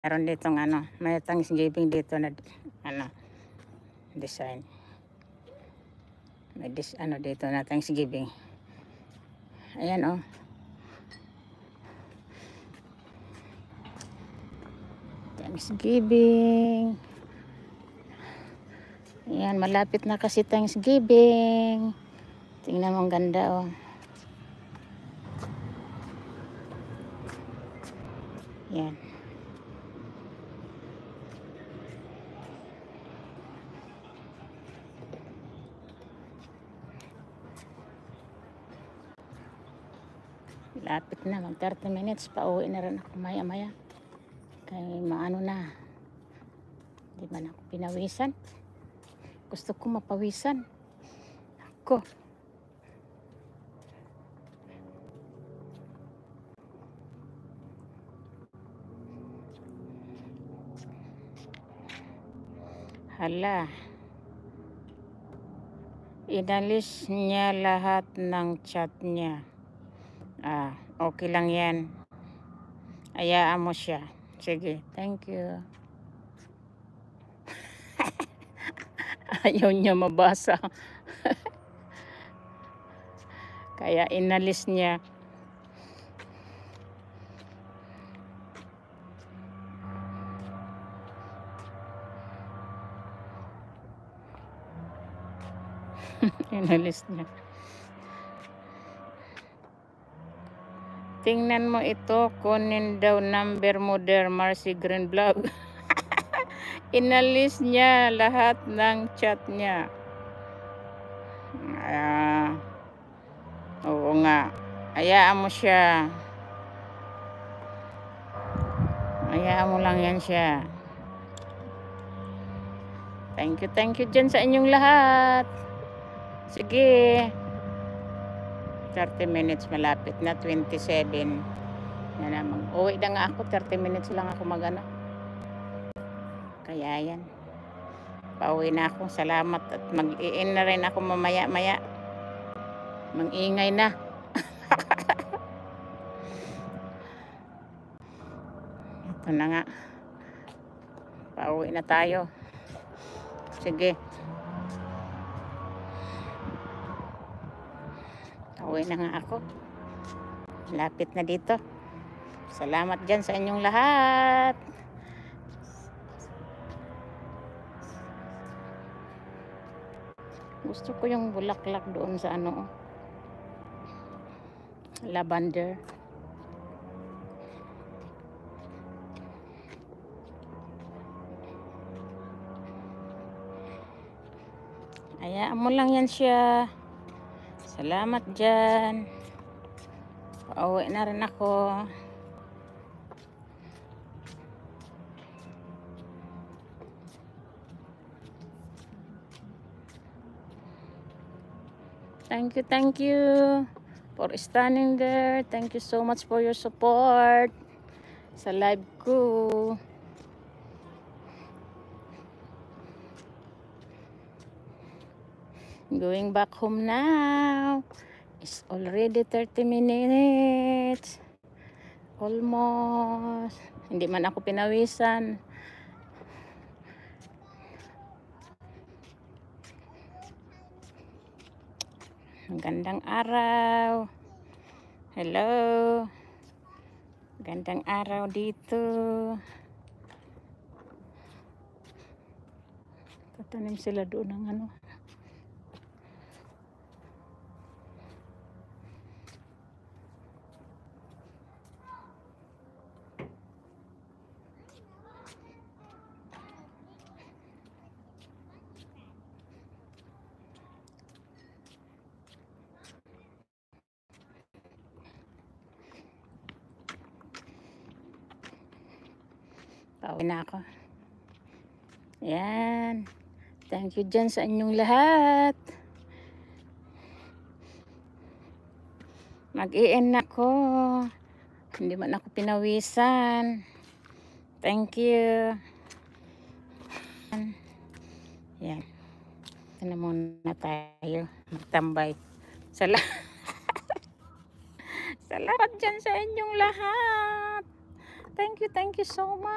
Meron ditong ano, may Thanksgiving dito na ano, design. May ano dito na Thanksgiving. Ayan oh. Thanksgiving. Ayan, malapit na kasi Thanksgiving. Tingnan mo ang ganda oh. Ayan. Lapit na, mag 30 minutes pa uwi na rin ako maya maya. Kaya maano na, di man ako pinawisan. Gusto ko mapawisan ako. Hala, inalis niya lahat ng chat niya. Okay lang yan. Hayaan mo siya. Sige, thank you. Ayaw niya mabasa. Kaya inalis niya. Inalis niya. Tingnan mo ito, kunin daw number mo der, Marcy Green Vlog. Inalis niya lahat ng chat niya. Oo nga. Hayaan mo siya. Hayaan mo lang yan siya. Thank you dyan sa inyong lahat. Sige. 30 minutes malapit na, 27. Yan naman. Uwi na nga ako, 30 minutes lang ako magano. Kaya yan. Pauwi na ako. Salamat at mag-i-in na rin ako mamaya-maya. Mang-ingay na. Ito na nga. Pauwi na tayo. Sige. Uwi na nga ako. Lapit na dito. Salamat dyan sa inyong lahat. Gusto ko yung bulaklak doon sa ano, lavender. Hayaan mo lang yan siya. Salamat dyan. Pauwi na rin ako. Thank you for standing there. Thank you so much for your support sa live ko. Going back home now. It's already 30 minutes. Almost. Hindi man ako pinawisan. Gandang araw. Hello. Gandang araw dito. Tatanim sila doon ng ano. Pauwi na ako. Yan. Thank you dyan sa inyong lahat. Mag-i-end ako. Hindi man ako pinawisan. Thank you. Yan. Ito na muna tayo. Magtambay. Salamat dyan sa inyong lahat. Thank you so much.